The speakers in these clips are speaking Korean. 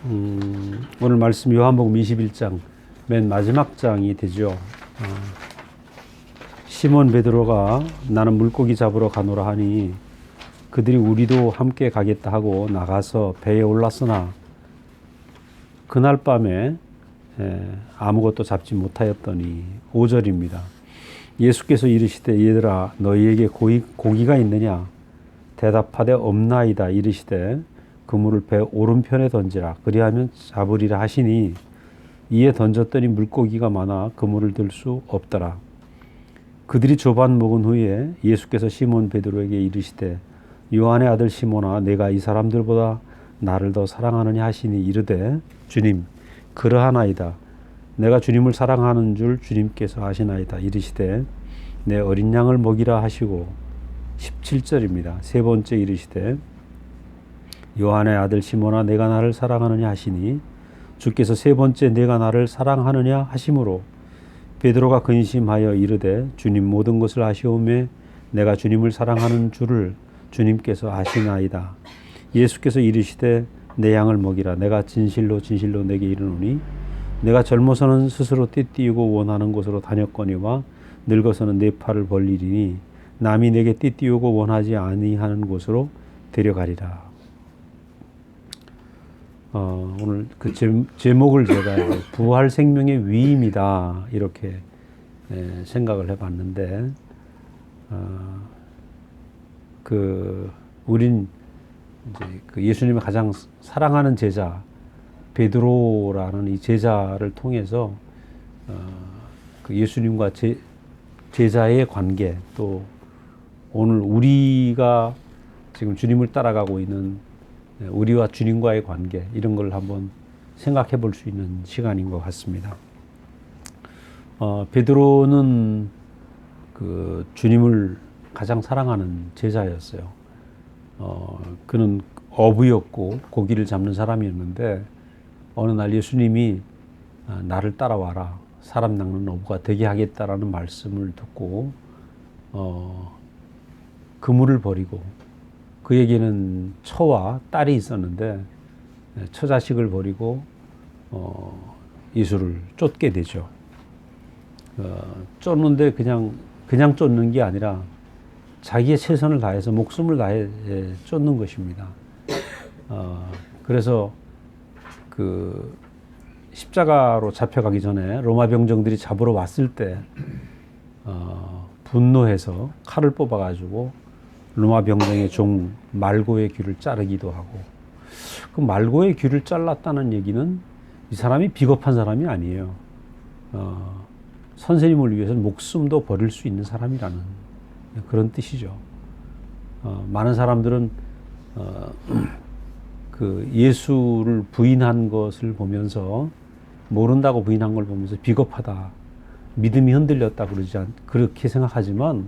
오늘 말씀 요한복음 21장 맨 마지막 장이 되죠. 시몬 베드로가 나는 물고기 잡으러 가노라 하니 그들이 우리도 함께 가겠다 하고 나가서 배에 올랐으나 그날 밤에 아무것도 잡지 못하였더니 5절입니다. 예수께서 이르시되 얘들아 너희에게 고기가 있느냐 대답하되 없나이다. 이르시되 그물을 배 오른편에 던지라 그리하면 잡으리라 하시니 이에 던졌더니 물고기가 많아 그물을 들 수 없더라. 그들이 조반 먹은 후에 예수께서 시몬 베드로에게 이르시되 요한의 아들 시몬아 내가 이 사람들보다 나를 더 사랑하느냐 하시니 이르되 주님 그러하나이다. 내가 주님을 사랑하는 줄 주님께서 아시나이다. 이르시되 내 어린 양을 먹이라 하시고 17절입니다. 세 번째 이르시되 요한의 아들 시몬아 내가 나를 사랑하느냐 하시니 주께서 세 번째 내가 나를 사랑하느냐 하심으로 베드로가 근심하여 이르되 주님 모든 것을 아시오매 내가 주님을 사랑하는 줄을 주님께서 아시나이다. 예수께서 이르시되 내 양을 먹이라. 내가 진실로 진실로 내게 이르노니 내가 젊어서는 스스로 띠띠우고 원하는 곳으로 다녔거니와 늙어서는 내 팔을 벌리리니 남이 내게 띠띠우고 원하지 아니하는 곳으로 데려가리라. 오늘 그 제목을 제가 부활 생명의 위임이다 이렇게 생각을 해봤는데 우린 이제 그 예수님의 가장 사랑하는 제자 베드로라는 이 제자를 통해서 그 예수님과 제자의 관계 또 오늘 우리가 지금 주님을 따라가고 있는 우리와 주님과의 관계 이런 걸 한번 생각해 볼 수 있는 시간인 것 같습니다. 베드로는 그 주님을 가장 사랑하는 제자였어요. 그는 어부였고 고기를 잡는 사람이었는데 어느 날 예수님이 나를 따라와라 사람 낚는 어부가 되게 하겠다라는 말씀을 듣고 그물을 버리고 그에게는 처와 딸이 있었는데 처자식을 버리고 예수를 쫓게 되죠. 쫓는데 그냥 쫓는 게 아니라 자기의 최선을 다해서 목숨을 다해 쫓는 것입니다. 그래서 그 십자가로 잡혀가기 전에 로마 병정들이 잡으러 왔을 때 분노해서 칼을 뽑아가지고 로마 병정의 종 말고의 귀를 자르기도 하고 그 말고의 귀를 잘랐다는 얘기는 이 사람이 비겁한 사람이 아니에요. 선생님을 위해서는 목숨도 버릴 수 있는 사람이라는 그런 뜻이죠. 많은 사람들은 그 예수를 부인한 것을 보면서 모른다고 부인한 걸 보면서 비겁하다, 믿음이 흔들렸다 그렇게 생각하지만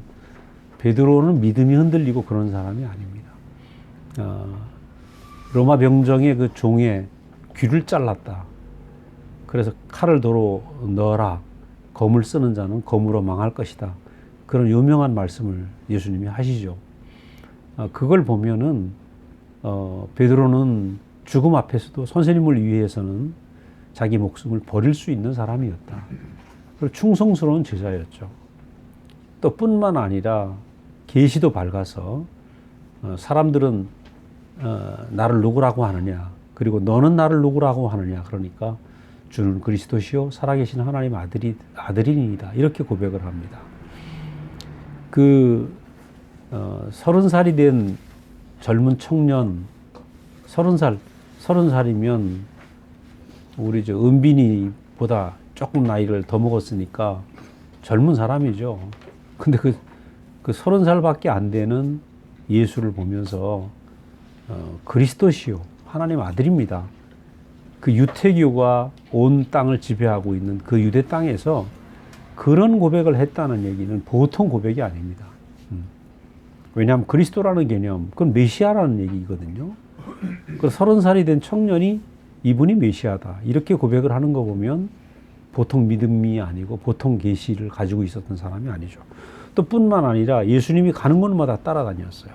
베드로는 믿음이 흔들리고 그런 사람이 아닙니다. 로마 병정의 그 종의 귀를 잘랐다. 그래서 칼을 도로 넣어라. 검을 쓰는 자는 검으로 망할 것이다. 그런 유명한 말씀을 예수님이 하시죠. 그걸 보면은 베드로는 죽음 앞에서도 선생님을 위해서는 자기 목숨을 버릴 수 있는 사람이었다. 그리고 충성스러운 제자였죠. 또 뿐만 아니라 계시도 밝아서 사람들은 나를 누구라고 하느냐 그리고 너는 나를 누구라고 하느냐 그러니까 주는 그리스도시요 살아계신 하나님 아들이니이다 이렇게 고백을 합니다. 30살이 된 젊은 청년 30살이면 우리 은빈이보다 조금 나이를 더 먹었으니까 젊은 사람이죠. 근데 그 30살밖에 안 되는 예수를 보면서 그리스도시요 하나님 아들입니다. 그 유태교가 온 땅을 지배하고 있는 그 유대 땅에서 그런 고백을 했다는 얘기는 보통 고백이 아닙니다. 왜냐하면 그리스도라는 개념, 그건 메시아라는 얘기거든요. 그 30살이 된 청년이 이분이 메시아다 이렇게 고백을 하는 거 보면 보통 믿음이 아니고 보통 계시를 가지고 있었던 사람이 아니죠. 또 뿐만 아니라 예수님이 가는 곳마다 따라다녔어요.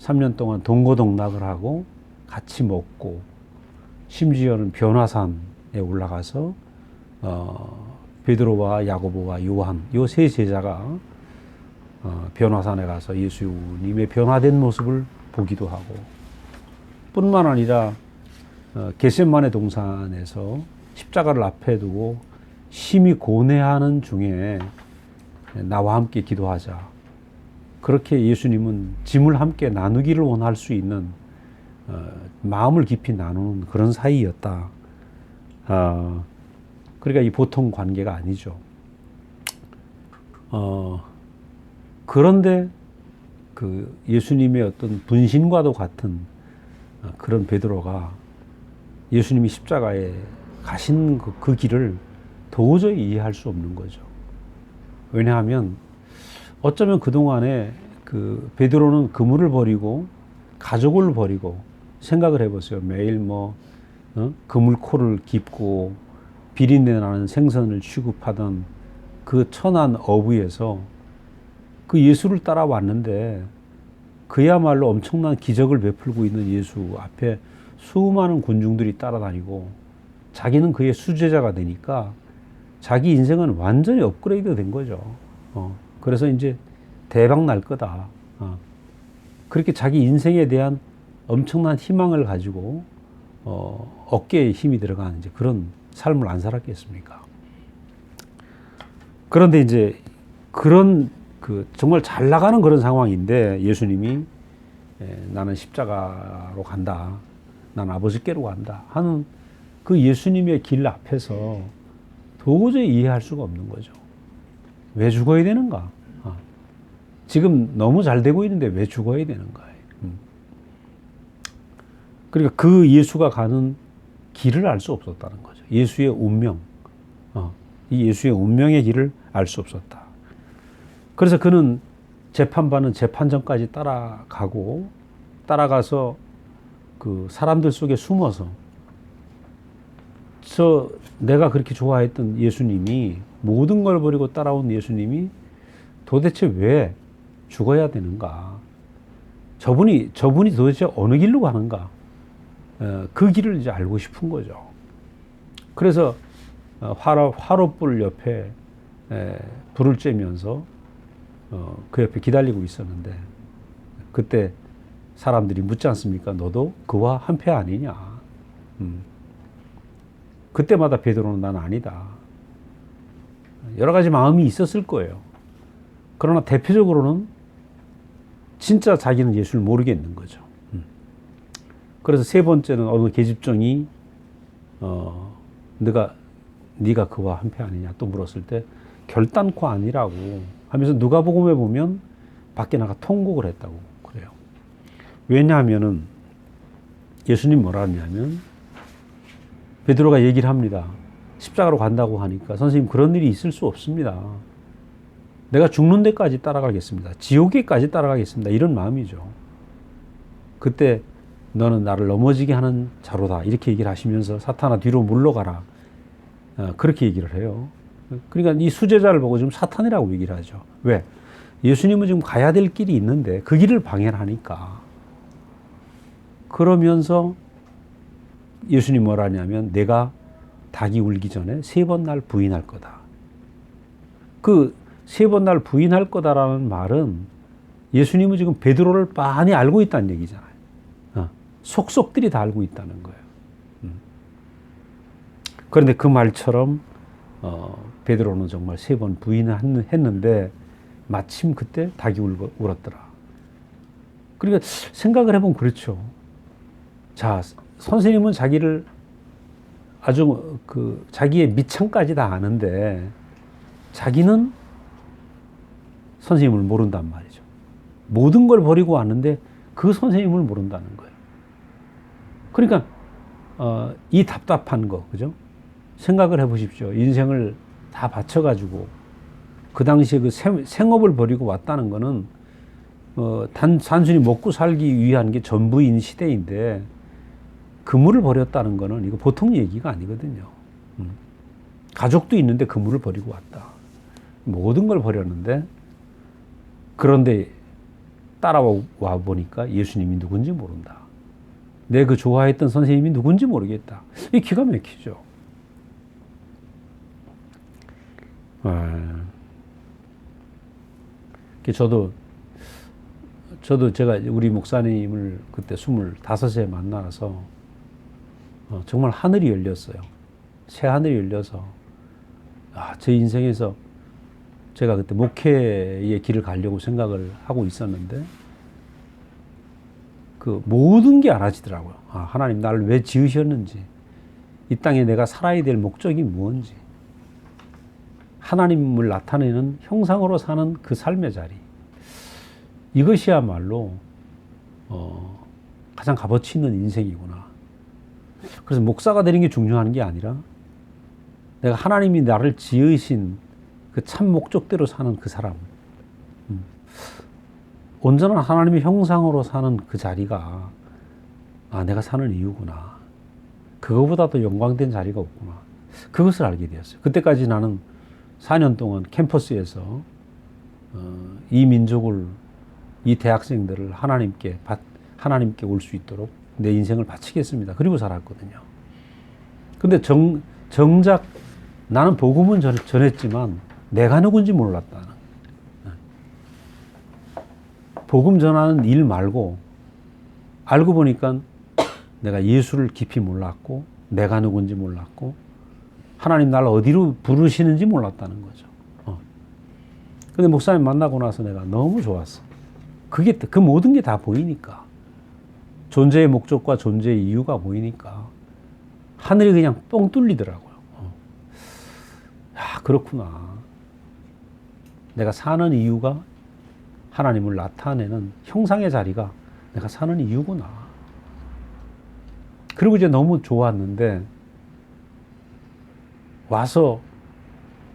3년 동안 동고동락을 하고 같이 먹고 심지어는 변화산에 올라가서 베드로와 야고보와 요한 요 세 제자가 변화산에 가서 예수님의 변화된 모습을 보기도 하고, 뿐만 아니라 겟세마네 동산에서 십자가를 앞에 두고 심히 고뇌하는 중에 나와 함께 기도하자, 그렇게 예수님은 짐을 함께 나누기를 원할 수 있는 마음을 깊이 나누는 그런 사이였다. 그러니까 이 보통 관계가 아니죠. 그런데 그 예수님의 어떤 분신과도 같은 그런 베드로가 예수님이 십자가에 가신 그 길을 도저히 이해할 수 없는 거죠. 왜냐하면 어쩌면 그동안에 그 베드로는 그물을 버리고 가족을 버리고, 생각을 해보세요. 매일 그물코를 깁고 비린내 나는 생선을 취급하던 그 천한 어부에서 그 예수를 따라왔는데, 그야말로 엄청난 기적을 베풀고 있는 예수 앞에 수많은 군중들이 따라다니고 자기는 그의 수제자가 되니까 자기 인생은 완전히 업그레이드 된 거죠. 그래서 이제 대박 날 거다. 그렇게 자기 인생에 대한 엄청난 희망을 가지고 어깨에 힘이 들어가는 이제 그런 삶을 안 살았겠습니까? 그런데 이제 그런 정말 잘 나가는 그런 상황인데 예수님이 나는 십자가로 간다, 난 아버지께로 간다 하는 그 예수님의 길 앞에서 도저히 이해할 수가 없는 거죠. 왜 죽어야 되는가? 지금 너무 잘 되고 있는데 왜 죽어야 되는가? 그러니까 그 예수가 가는 길을 알 수 없었다는 거죠. 예수의 운명, 이 예수의 운명의 길을 알 수 없었다. 그래서 그는 재판받는 재판정까지 따라가서 그 사람들 속에 숨어서 내가 그렇게 좋아했던 예수님이, 모든 걸 버리고 따라온 예수님이 도대체 왜 죽어야 되는가? 저분이 도대체 어느 길로 가는가? 그 길을 이제 알고 싶은 거죠. 그래서 화롯불 옆에 불을 쬐면서 그 옆에 기다리고 있었는데, 그때 사람들이 묻지 않습니까? 너도 그와 한패 아니냐? 그때마다 베드로는 난 아니다. 여러 가지 마음이 있었을 거예요. 그러나 대표적으로는 진짜 자기는 예수를 모르겠는 거죠. 그래서 세 번째는 어느 계집종이 네가 그와 한패 아니냐 또 물었을 때 결단코 아니라고 하면서 누가복음에 보면 밖에 나가 통곡을 했다고 그래요. 왜냐하면은 예수님 뭐라 하냐면 베드로가 얘기를 합니다. 십자가로 간다고 하니까 선생님 그런 일이 있을 수 없습니다. 내가 죽는 데까지 따라가겠습니다. 지옥에까지 따라가겠습니다. 이런 마음이죠. 그때 너는 나를 넘어지게 하는 자로다 이렇게 얘기를 하시면서 사탄아 뒤로 물러가라 그렇게 얘기를 해요. 그러니까 이 수제자를 보고 지금 사탄이라고 얘기를 하죠. 왜? 예수님은 지금 가야 될 길이 있는데 그 길을 방해를 하니까. 그러면서 예수님 뭐라 하냐면 내가 닭이 울기 전에 3번 날 부인할 거다. 그 3번 날 부인할 거다라는 말은 예수님은 지금 베드로를 빤히 알고 있다는 얘기잖아요. 속속들이 다 알고 있다는 거예요. 그런데 그 말처럼 베드로는 정말 3번 부인을 했는데 마침 그때 닭이 울었더라. 그러니까 생각을 해보면 그렇죠. 자, 선생님은 자기를 아주 자기의 밑창까지 다 아는데 자기는 선생님을 모른단 말이죠. 모든 걸 버리고 왔는데 그 선생님을 모른다는 거예요. 그러니까 이 답답한 거, 그죠? 생각을 해보십시오. 인생을 다 바쳐가지고 그 당시에 그 생업을 버리고 왔다는 거는 단순히 먹고 살기 위한 게 전부인 시대인데 그물을 버렸다는 거는 이거 보통 얘기가 아니거든요. 가족도 있는데 그물을 버리고 왔다. 모든 걸 버렸는데 그런데 따라와 보니까 예수님이 누군지 모른다. 내 그 좋아했던 선생님이 누군지 모르겠다. 이 기가 막히죠. 저도 제가 우리 목사님을 그때 25에 만나서 정말 하늘이 열렸어요. 새 하늘이 열려서 제 인생에서 제가 그때 목회의 길을 가려고 생각을 하고 있었는데 그 모든 게 알아지더라고요. 하나님 나를 왜 지으셨는지, 이 땅에 내가 살아야 될 목적이 무엇인지, 하나님을 나타내는 형상으로 사는 그 삶의 자리, 이것이야말로 가장 값어치 있는 인생이구나. 그래서 목사가 되는 게 중요한 게 아니라 내가 하나님이 나를 지으신 그 참 목적대로 사는 그 사람, 온전한 하나님의 형상으로 사는 그 자리가 내가 사는 이유구나. 그거보다 더 영광된 자리가 없구나. 그것을 알게 되었어요. 그때까지 나는 4년 동안 캠퍼스에서 이 민족을, 이 대학생들을 하나님께 올 수 있도록 내 인생을 바치겠습니다. 그리고 살았거든요. 근데 정작 나는 복음은 전했지만 내가 누군지 몰랐다는. 복음 전하는 일 말고 알고 보니까 내가 예수를 깊이 몰랐고, 내가 누군지 몰랐고, 하나님 나를 어디로 부르시는지 몰랐다는 거죠. 근데 목사님 만나고 나서 내가 너무 좋았어. 그 모든 게 다 보이니까. 존재의 목적과 존재의 이유가 보이니까 하늘이 그냥 뻥 뚫리더라고요. 그렇구나. 내가 사는 이유가 하나님을 나타내는 형상의 자리가 내가 사는 이유구나. 그리고 이제 너무 좋았는데 와서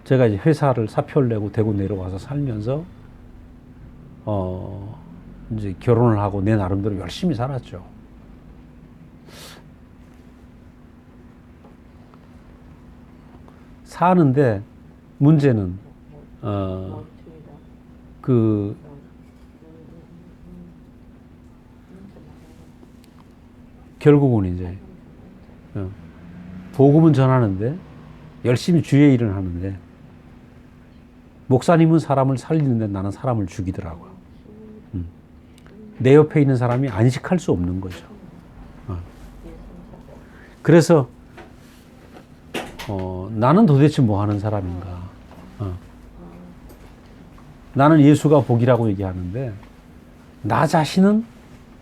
제가 이제 회사를 사표를 내고 대구 내려와서 살면서 이제 결혼을 하고 내 나름대로 열심히 살았죠. 사는데 문제는 결국은 이제 복음은 전하는데 열심히 주의 일을 하는데 목사님은 사람을 살리는데 나는 사람을 죽이더라고요. 내 옆에 있는 사람이 안식할 수 없는 거죠. 그래서 나는 도대체 뭐 하는 사람인가? 나는 예수가 복이라고 얘기하는데 나 자신은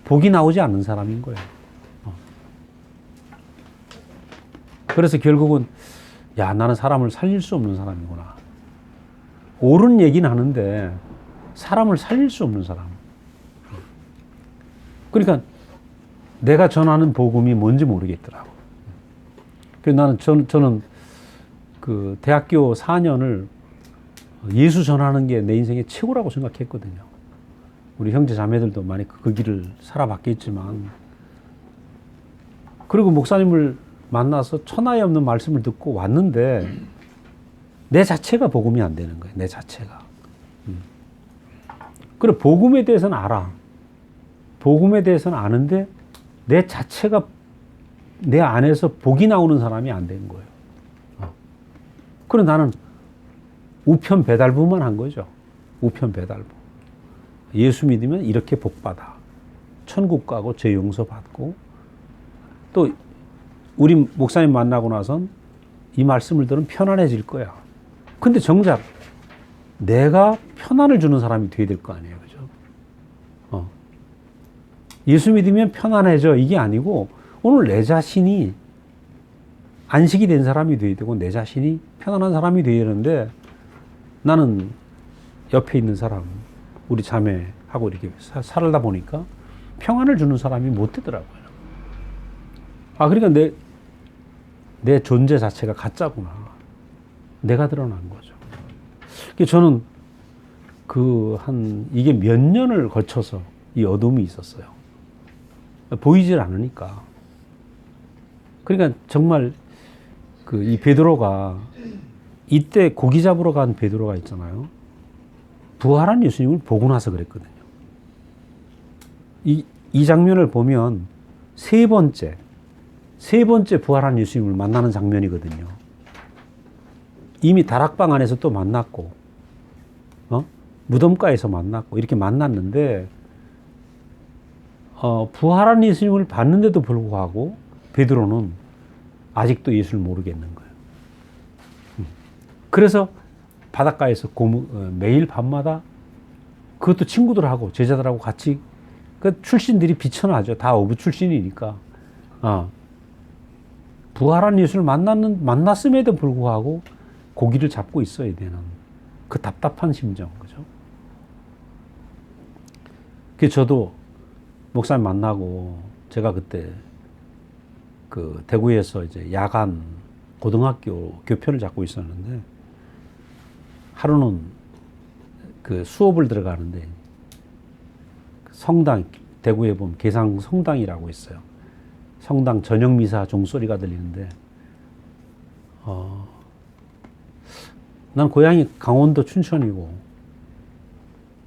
복이 나오지 않는 사람인 거예요. 그래서 결국은 나는 사람을 살릴 수 없는 사람이구나. 옳은 얘기는 하는데 사람을 살릴 수 없는 사람. 그러니까 내가 전하는 복음이 뭔지 모르겠더라고. 그래서 저는 그 대학교 4년을 예수 전하는 게 내 인생의 최고라고 생각했거든요. 우리 형제 자매들도 많이 그 길을 살아봤겠지만, 그리고 목사님을 만나서 천하에 없는 말씀을 듣고 왔는데 내 자체가 복음이 안 되는 거예요. 내 자체가. 그리고 복음에 대해서는 알아. 복음에 대해서는 아는데 내 자체가 내 안에서 복이 나오는 사람이 안 된 거예요. 그래서 나는 우편 배달부만 한 거죠. 우편 배달부. 예수 믿으면 이렇게 복받아. 천국 가고 죄 용서받고, 또 우리 목사님 만나고 나선 이 말씀을 들으면 편안해질 거야. 근데 정작 내가 편안을 주는 사람이 돼야 될 거 아니에요. 그죠? 예수 믿으면 편안해져. 이게 아니고 오늘 내 자신이 안식이 된 사람이 돼야 되고 내 자신이 편안한 사람이 돼야 되는데, 나는 옆에 있는 사람, 우리 자매하고 이렇게 살다 보니까 평안을 주는 사람이 못 되더라고요. 그러니까 내 존재 자체가 가짜구나. 내가 드러난 거죠. 저는 이게 몇 년을 거쳐서 이 어둠이 있었어요. 보이질 않으니까. 그러니까 정말 이 베드로가, 이때 고기 잡으러 간 베드로가 있잖아요. 부활한 예수님을 보고 나서 그랬거든요. 이 장면을 보면 세 번째 부활한 예수님을 만나는 장면이거든요. 이미 다락방 안에서 또 만났고, 무덤가에서 만났고, 이렇게 만났는데, 부활한 예수님을 봤는데도 불구하고, 베드로는 아직도 예수를 모르겠는 거예요. 그래서 바닷가에서 매일 밤마다 그것도 친구들하고 제자들하고 같이 그 출신들이 비천하죠. 다 어부 출신이니까. 부활한 예수를 만났음에도 불구하고 고기를 잡고 있어야 되는 그 답답한 심정, 그죠? 그 저도 목사님 만나고 제가 그때 그 대구에서 이제 야간 고등학교 교편을 잡고 있었는데 하루는 그 수업을 들어가는데 성당, 대구에 보면 계상 성당이라고 있어요. 성당 저녁 미사 종소리가 들리는데 난 고향이 강원도 춘천이고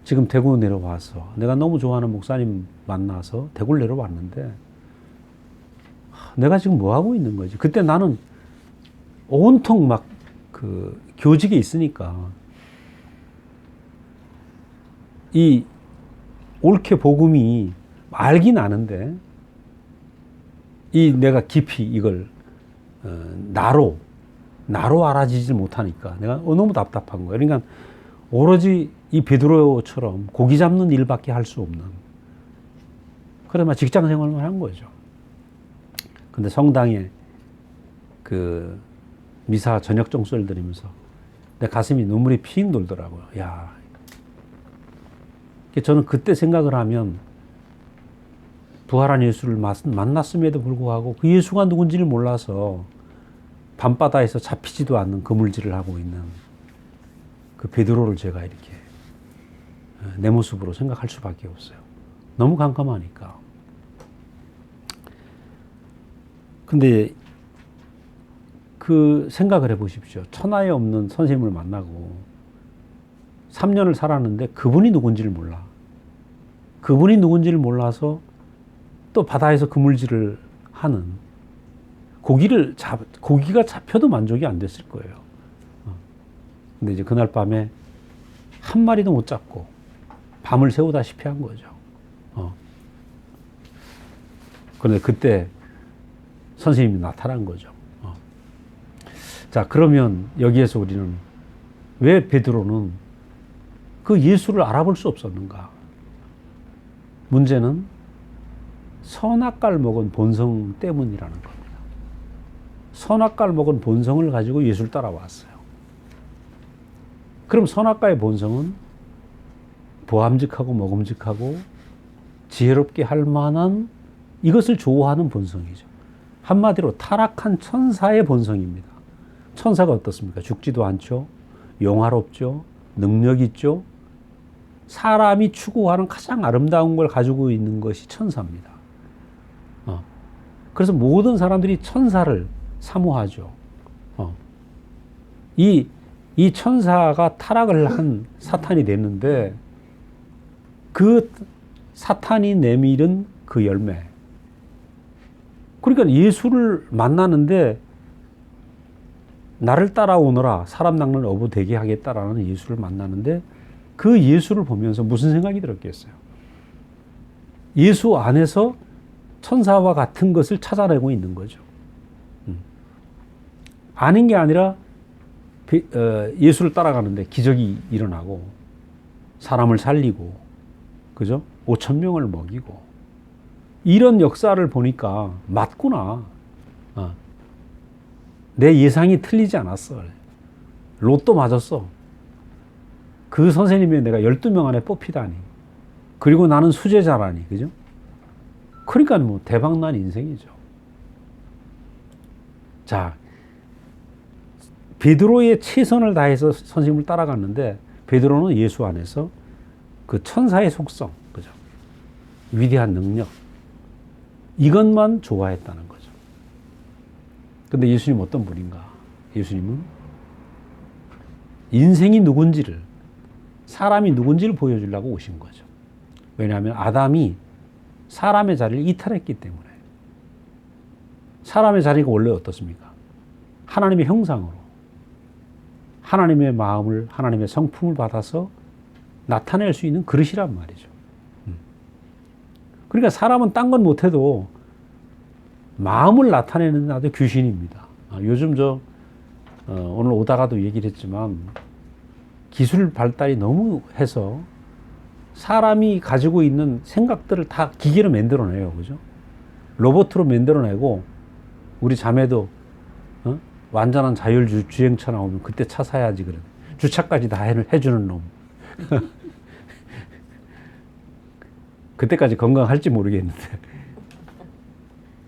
지금 대구 내려와서 내가 너무 좋아하는 목사님 만나서 대구를 내려왔는데 내가 지금 뭐 하고 있는 거지? 그때 나는 온통 막 그 교직에 있으니까 이 옳게 복음이 알긴 아는데 이 내가 깊이 이걸 나로 알아지지 못하니까 내가 너무 답답한 거예요. 그러니까 오로지 이 베드로처럼 고기 잡는 일밖에 할 수 없는 그래서 직장 생활만 한 거죠. 근데 성당에 그 미사 저녁 종소리를 들으면서 내 가슴이 눈물이 핑 돌더라고요. 야, 저는 그때 생각을 하면 부활한 예수를 만났음에도 불구하고 그 예수가 누군지를 몰라서 밤바다에서 잡히지도 않는 그물질을 하고 있는 그 베드로를 제가 이렇게 내 모습으로 생각할 수밖에 없어요. 너무 깜깜하니까. 근데 그 생각을 해보십시오. 천하에 없는 선생님을 만나고 3년을 살았는데 그분이 누군지를 몰라. 그분이 누군지를 몰라서 또 바다에서 그물질을 하는 고기가 잡혀도 만족이 안 됐을 거예요. 근데 이제 그날 밤에 한 마리도 못 잡고 밤을 새우다시피 한 거죠. 그런데 그때 선생님이 나타난 거죠. 자, 그러면 여기에서 우리는 왜 베드로는 그 예수를 알아볼 수 없었는가? 문제는 선악과를 먹은 본성 때문이라는 겁니다. 선악과를 먹은 본성을 가지고 예수를 따라왔어요. 그럼 선악과의 본성은 보암직하고 먹음직하고 지혜롭게 할 만한 이것을 좋아하는 본성이죠. 한마디로 타락한 천사의 본성입니다. 천사가 어떻습니까? 죽지도 않죠. 영화롭죠. 능력 있죠. 사람이 추구하는 가장 아름다운 걸 가지고 있는 것이 천사입니다. 그래서 모든 사람들이 천사를 사모하죠. 이 천사가 타락을 한 사탄이 됐는데 그 사탄이 내밀은 그 열매. 그러니까 예수를 만나는데 나를 따라오너라 사람 낚는 어부 되게 하겠다라는 예수를 만나는데 그 예수를 보면서 무슨 생각이 들었겠어요? 예수 안에서 천사와 같은 것을 찾아내고 있는 거죠. 아닌 게 아니라 예수를 따라가는데 기적이 일어나고 사람을 살리고 그죠? 5,000명을 먹이고 이런 역사를 보니까 맞구나. 내 예상이 틀리지 않았어. 로또 맞았어. 그 선생님이 내가 12명 안에 뽑히다니. 그리고 나는 수제자라니. 그죠? 그러니까 뭐 대박난 인생이죠. 자, 베드로의 최선을 다해서 선생님을 따라갔는데 베드로는 예수 안에서 그 천사의 속성, 그죠? 위대한 능력, 이것만 좋아했다는 거죠. 근데 예수님 어떤 분인가? 예수님은 인생이 누군지를, 사람이 누군지를 보여주려고 오신 거죠. 왜냐하면 아담이 사람의 자리를 이탈했기 때문에. 사람의 자리가 원래 어떻습니까? 하나님의 형상으로 하나님의 마음을, 하나님의 성품을 받아서 나타낼 수 있는 그릇이란 말이죠. 그러니까 사람은 딴 건 못해도 마음을 나타내는 나도 귀신입니다. 요즘 오늘 오다가도 얘기를 했지만 기술 발달이 너무 해서 사람이 가지고 있는 생각들을 다 기계로 만들어내요. 그죠? 로봇으로 만들어내고 우리 자매도 완전한 자율주행차 나오면 그때 차 사야지 그래. 주차까지 다 해주는 놈. 그때까지 건강할지 모르겠는데.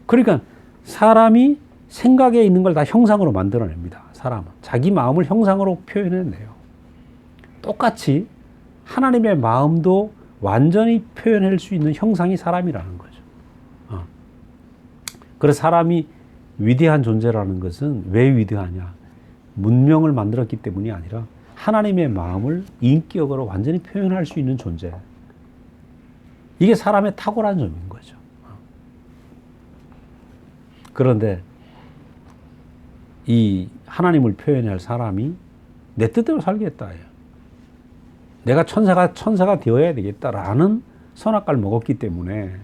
그러니까 사람이 생각에 있는 걸 다 형상으로 만들어냅니다. 사람은. 자기 마음을 형상으로 표현해내요. 똑같이 하나님의 마음도 완전히 표현할 수 있는 형상이 사람이라는 거죠. 그래서 사람이 위대한 존재라는 것은 왜 위대하냐? 문명을 만들었기 때문이 아니라 하나님의 마음을 인격으로 완전히 표현할 수 있는 존재. 이게 사람의 탁월한 점인 거죠. 그런데 이 하나님을 표현할 사람이 내 뜻대로 살겠다. 내가 천사가 되어야 되겠다라는 선악과를 먹었기 때문에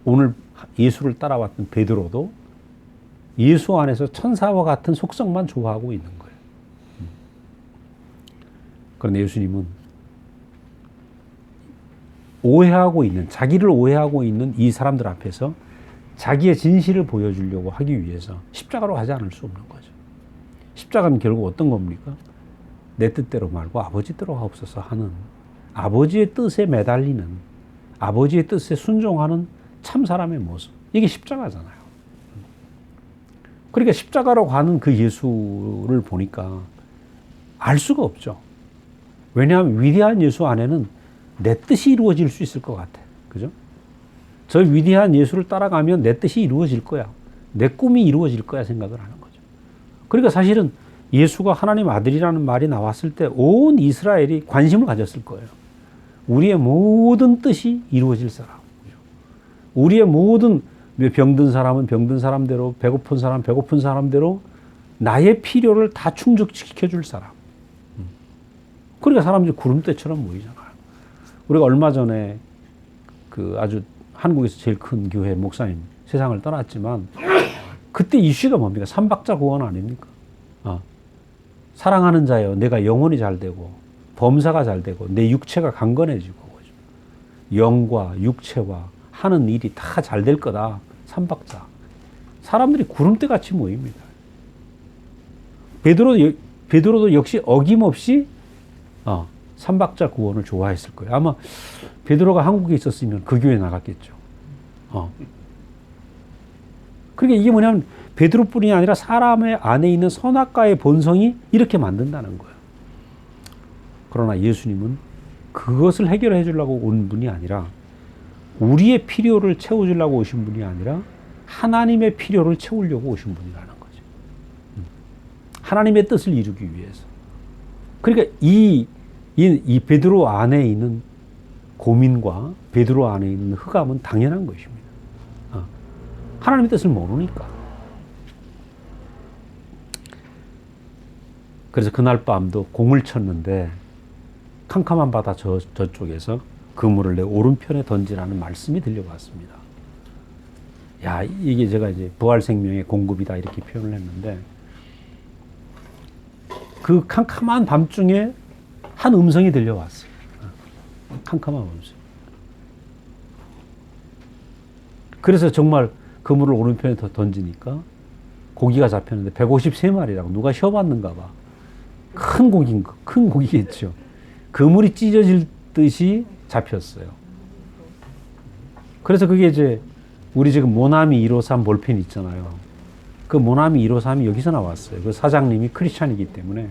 오늘 예수를 따라왔던 베드로도 예수 안에서 천사와 같은 속성만 좋아하고 있는 거예요. 그런데 예수님은 자기를 오해하고 있는 이 사람들 앞에서 자기의 진실을 보여주려고 하기 위해서 십자가로 가지 않을 수 없는 거죠. 십자가는 결국 어떤 겁니까? 내 뜻대로 말고 아버지 뜻대로 하옵소서 하는, 아버지의 뜻에 매달리는, 아버지의 뜻에 순종하는 참 사람의 모습. 이게 십자가잖아요. 그러니까 십자가로 가는 그 예수를 보니까 알 수가 없죠. 왜냐하면 위대한 예수 안에는 내 뜻이 이루어질 수 있을 것 같아. 그죠? 저 위대한 예수를 따라가면 내 뜻이 이루어질 거야. 내 꿈이 이루어질 거야 생각을 하는 거죠. 그러니까 사실은 예수가 하나님 아들이라는 말이 나왔을 때 온 이스라엘이 관심을 가졌을 거예요. 우리의 모든 뜻이 이루어질 사람. 우리의 모든 병든 사람은 병든 사람대로, 배고픈 사람 배고픈 사람대로 나의 필요를 다 충족시켜 줄 사람. 그러니까 사람들이 구름대처럼 모이잖아요. 우리가 얼마 전에 그 아주 한국에서 제일 큰 교회 목사님 세상을 떠났지만 그때 이슈가 뭡니까? 삼박자 구원 아닙니까? 사랑하는 자여 내가 영혼이 잘 되고 범사가 잘 되고 내 육체가 강건해지고 영과 육체와 하는 일이 다 잘 될 거다. 삼박자. 사람들이 구름대같이 모입니다. 베드로도 역시 어김없이 삼박자 구원을 좋아했을 거예요. 아마 베드로가 한국에 있었으면 그 교회 나갔겠죠. 그러니까 이게 뭐냐면 베드로뿐이 아니라 사람의 안에 있는 선악과의 본성이 이렇게 만든다는 거예요. 그러나 예수님은 그것을 해결해 주려고 온 분이 아니라 우리의 필요를 채워주려고 오신 분이 아니라 하나님의 필요를 채우려고 오신 분이라는 거죠. 하나님의 뜻을 이루기 위해서. 그러니까 이 베드로 안에 있는 고민과 베드로 안에 있는 흑암은 당연한 것입니다. 하나님의 뜻을 모르니까. 그래서 그날 밤도 공을 쳤는데 캄캄한 바다 저쪽에서 그물을 내 오른편에 던지라는 말씀이 들려왔습니다. 야, 이게 제가 이제 부활 생명의 공급이다 이렇게 표현을 했는데 그 캄캄한 밤중에 한 음성이 들려왔어요. 캄캄한 음성. 그래서 정말 그물을 오른편에 더 던지니까 고기가 잡혔는데 153마리라고 누가 쉬어봤는가 봐. 큰 고기겠죠. 그물이 찢어질 듯이 잡혔어요. 그래서 그게 이제 우리 지금 모나미 153 볼펜 있잖아요. 그 모나미 153이 여기서 나왔어요. 그 사장님이 크리스찬이기 때문에.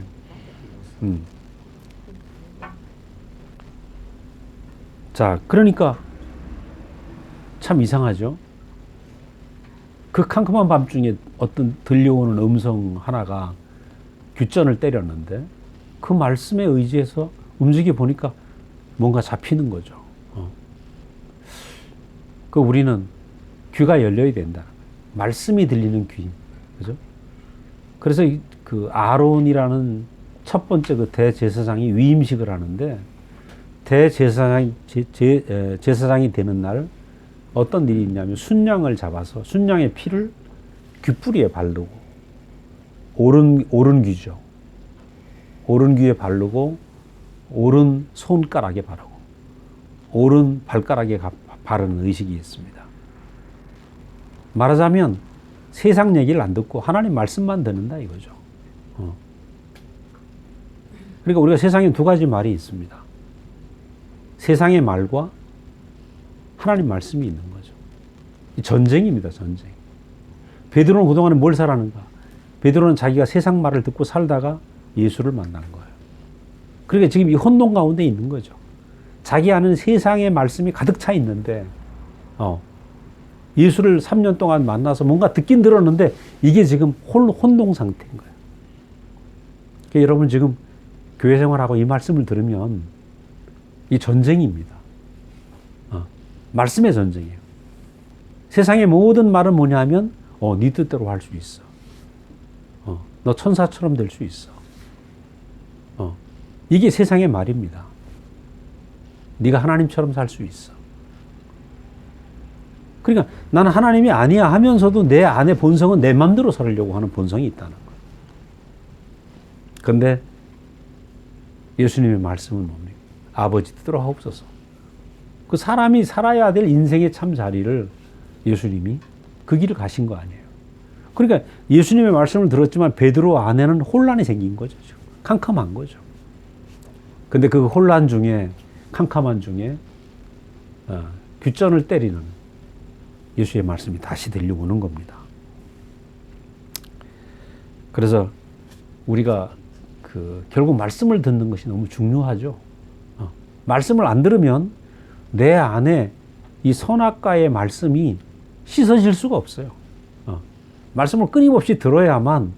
자, 그러니까 참 이상하죠. 그 캄캄한 밤중에 어떤 들려오는 음성 하나가 귓전을 때렸는데 그 말씀에 의지해서 움직여 보니까 뭔가 잡히는 거죠. 그 우리는 귀가 열려야 된다. 말씀이 들리는 귀. 그죠? 그래서 그 아론이라는 첫 번째 그 대제사장이 위임식을 하는데 제사장이 되는 날 어떤 일이 있냐면 순양을 잡아서 순양의 피를 귀뿌리에 바르고 오른 귀죠. 오른 귀에 바르고 오른 손가락에 바르고 오른 발가락에 바르는 의식이 있습니다. 말하자면 세상 얘기를 안 듣고 하나님 말씀만 듣는다 이거죠. 그러니까 우리가 세상에 두 가지 말이 있습니다. 세상의 말과 하나님 말씀이 있는 거죠. 전쟁입니다, 전쟁. 베드로는 그동안에 뭘 살았는가? 베드로는 자기가 세상 말을 듣고 살다가 예수를 만난 거예요. 그러니까 지금 이 혼돈 가운데 있는 거죠. 자기 아는 세상의 말씀이 가득 차 있는데, 예수를 3년 동안 만나서 뭔가 듣긴 들었는데, 이게 지금 혼동 상태인 거예요. 그러니까 여러분 지금 교회 생활하고 이 말씀을 들으면 이 전쟁입니다. 말씀의 전쟁이에요. 세상의 모든 말은 뭐냐 하면 네 뜻대로 할 수 있어. 너 천사처럼 될 수 있어. 이게 세상의 말입니다. 네가 하나님처럼 살 수 있어. 그러니까 나는 하나님이 아니야 하면서도 내 안의 본성은 내 맘대로 살려고 하는 본성이 있다는 거예요. 그런데 예수님의 말씀은 뭡니까? 아버지 뜻대로 하옵소서. 그 사람이 살아야 될 인생의 참 자리를 예수님이 그 길을 가신 거 아니에요. 그러니까 예수님의 말씀을 들었지만 베드로 안에는 혼란이 생긴 거죠. 지금. 캄캄한 거죠. 근데 그 혼란 중에 캄캄한 중에 귓전을 때리는 예수의 말씀이 다시 들려오는 겁니다. 그래서 우리가 결국 말씀을 듣는 것이 너무 중요하죠. 말씀을 안 들으면 내 안에 이 선악과의 말씀이 씻어질 수가 없어요. 말씀을 끊임없이 들어야만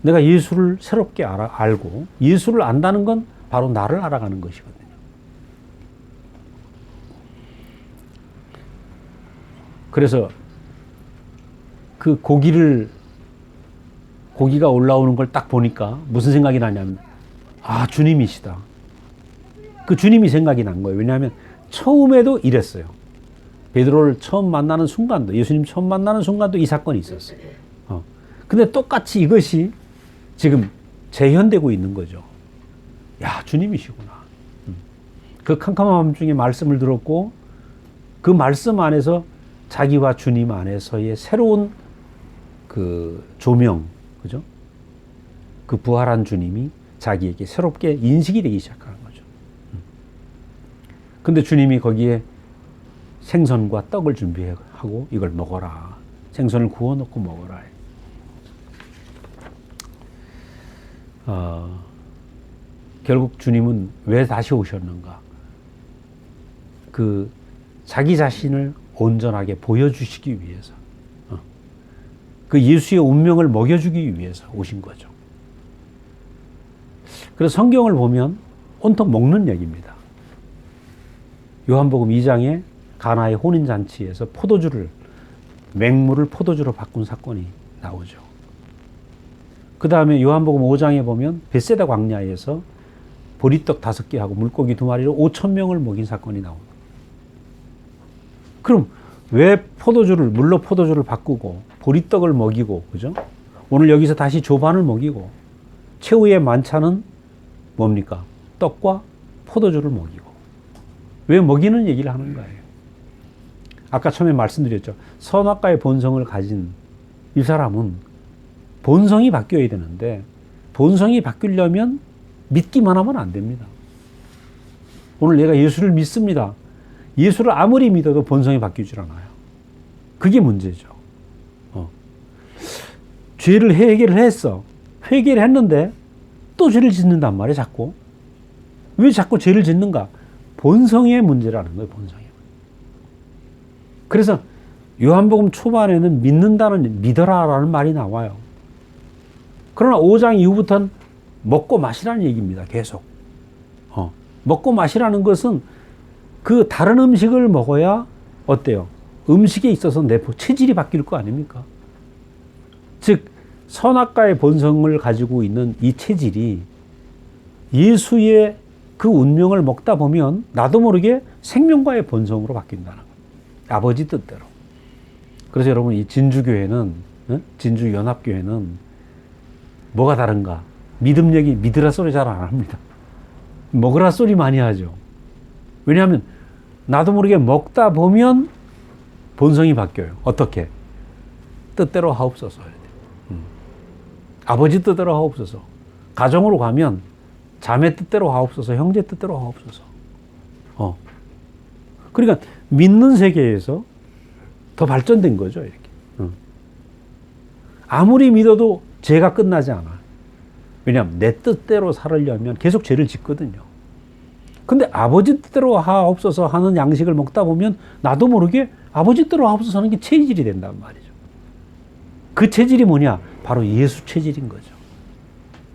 내가 예수를 새롭게 알고 예수를 안다는 건 바로 나를 알아가는 것이거든요. 그래서 그 고기가 올라오는 걸 딱 보니까 무슨 생각이 나냐면 주님이시다. 그 주님이 생각이 난 거예요. 왜냐하면 처음에도 이랬어요. 베드로를 처음 만나는 순간도 예수님 처음 만나는 순간도 이 사건이 있었어요. 근데 똑같이 이것이 지금 재현되고 있는 거죠. 야, 주님이시구나. 그 캄캄한 밤중에 말씀을 들었고 그 말씀 안에서 자기와 주님 안에서의 새로운 그 조명, 그죠? 그 부활한 주님이 자기에게 새롭게 인식이 되기 시작하는 거죠. 근데 주님이 거기에 생선과 떡을 준비하고 이걸 먹어라. 생선을 구워놓고 먹어라. 결국 주님은 왜 다시 오셨는가? 그 자기 자신을 온전하게 보여주시기 위해서, 그 예수의 운명을 먹여주기 위해서 오신 거죠. 그래서 성경을 보면 온통 먹는 얘기입니다. 요한복음 2장에 가나의 혼인잔치에서 맹물을 포도주로 바꾼 사건이 나오죠. 그 다음에 요한복음 5장에 보면 벳세다 광야에서 보리떡 5개하고 물고기 2마리로 5,000명을 먹인 사건이 나옵니다. 그럼 왜 물로 포도주를 바꾸고 보리떡을 먹이고, 그죠? 오늘 여기서 다시 조반을 먹이고 최후의 만찬은 뭡니까? 떡과 포도주를 먹이고. 왜 먹이는 얘기를 하는 거예요? 아까 처음에 말씀드렸죠. 선악과의 본성을 가진 이 사람은 본성이 바뀌어야 되는데 본성이 바뀌려면 믿기만 하면 안 됩니다. 오늘 내가 예수를 믿습니다. 예수를 아무리 믿어도 본성이 바뀌질 않아요. 그게 문제죠. 죄를 회개를 했어. 회개를 했는데 또 죄를 짓는단 말이에요, 자꾸. 왜 자꾸 죄를 짓는가? 본성의 문제라는 거예요, 본성의. 그래서 요한복음 초반에는 믿어라라는 말이 나와요. 그러나 5장 이후부터는 먹고 마시라는 얘기입니다, 계속. 먹고 마시라는 것은 그 다른 음식을 먹어야 어때요? 음식에 있어서 내 체질이 바뀔 거 아닙니까? 즉 선악과의 본성을 가지고 있는 이 체질이 예수의 그 운명을 먹다 보면 나도 모르게 생명과의 본성으로 바뀐다는 거예요. 아버지 뜻대로. 그래서 여러분 이 진주교회는 진주연합교회는 뭐가 다른가? 믿음 얘기 믿으라 소리 잘 안 합니다. 먹으라 소리 많이 하죠. 왜냐하면 나도 모르게 먹다 보면 본성이 바뀌어요. 어떻게? 뜻대로 하옵소서. 아버지 뜻대로 하옵소서. 가정으로 가면 자매 뜻대로 하옵소서. 형제 뜻대로 하옵소서. 그러니까 믿는 세계에서 더 발전된 거죠. 이렇게. 아무리 믿어도 죄가 끝나지 않아요. 왜냐하면 내 뜻대로 살으려면 계속 죄를 짓거든요. 근데 아버지 뜻대로 하옵소서 하는 양식을 먹다 보면 나도 모르게 아버지 뜻대로 하옵소서 하는 게 체질이 된단 말이죠. 그 체질이 뭐냐? 바로 예수 체질인 거죠.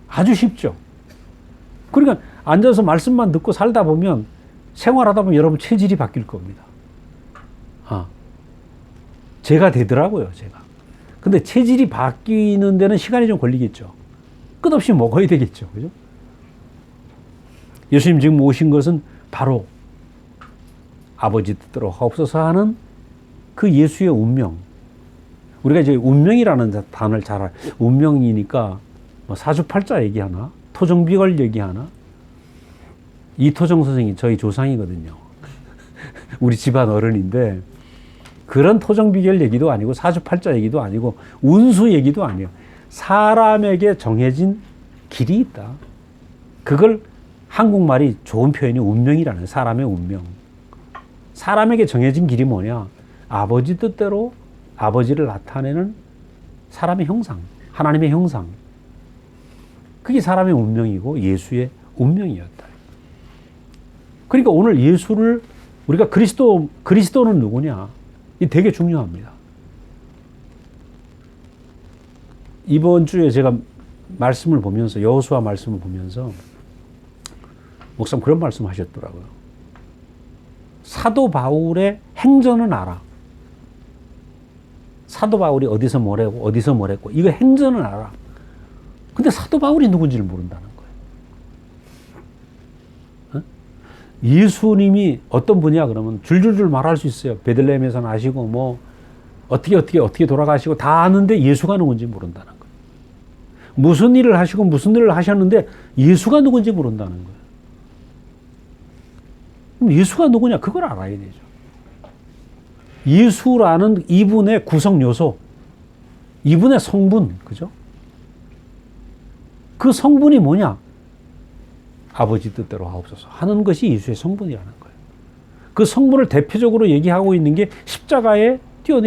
아주 쉽죠. 그러니까 앉아서 말씀만 듣고 살다 보면 생활하다 보면 여러분 체질이 바뀔 겁니다. 제가 되더라고요, 제가. 근데 체질이 바뀌는 데는 시간이 좀 걸리겠죠. 끝없이 먹어야 되겠죠. 그죠? 예수님 지금 오신 것은 바로 아버지 뜻대로 하옵소서 하는 그 예수의 운명. 우리가 이제 운명이라는 단어를 잘 알아요. 운명이니까 뭐 사주팔자 얘기하나? 토정비걸 얘기하나? 이토정 선생이 저희 조상이거든요. 우리 집안 어른인데 그런 토정비결 얘기도 아니고 사주팔자 얘기도 아니고 운수 얘기도 아니에요. 사람에게 정해진 길이 있다. 그걸 한국말이 좋은 표현이 운명이라는 사람의 운명. 사람에게 정해진 길이 뭐냐? 아버지 뜻대로 아버지를 나타내는 사람의 형상, 하나님의 형상. 그게 사람의 운명이고 예수의 운명이었다. 그러니까 오늘 예수를 우리가 그리스도는 누구냐? 이 되게 중요합니다. 이번 주에 제가 말씀을 보면서 여호수아 말씀을 보면서 목사님 그런 말씀 하셨더라고요. 사도 바울의 행전은 알아. 사도 바울이 어디서 뭘 했고 어디서 뭘 했고 이거 행전은 알아. 근데 사도 바울이 누군지를 모른다는 거예요. 예수님이 어떤 분이야 그러면 줄줄줄 말할 수 있어요. 베들레헴에서 나시고 뭐 어떻게 돌아가시고 다 아는데 예수가 누군지 모른다는 거예요. 무슨 일을 하시고 무슨 일을 하셨는데 예수가 누군지 모른다는 거예요. 그럼 예수가 누구냐? 그걸 알아야 되죠. 예수라는 이분의 구성 요소, 이분의 성분, 그죠? 그 성분이 뭐냐? 아버지 뜻대로 하옵소서 하는 것이 예수의 성분이라는 거예요. 그 성분을 대표적으로 얘기하고 있는 게 십자가에 뛰어내린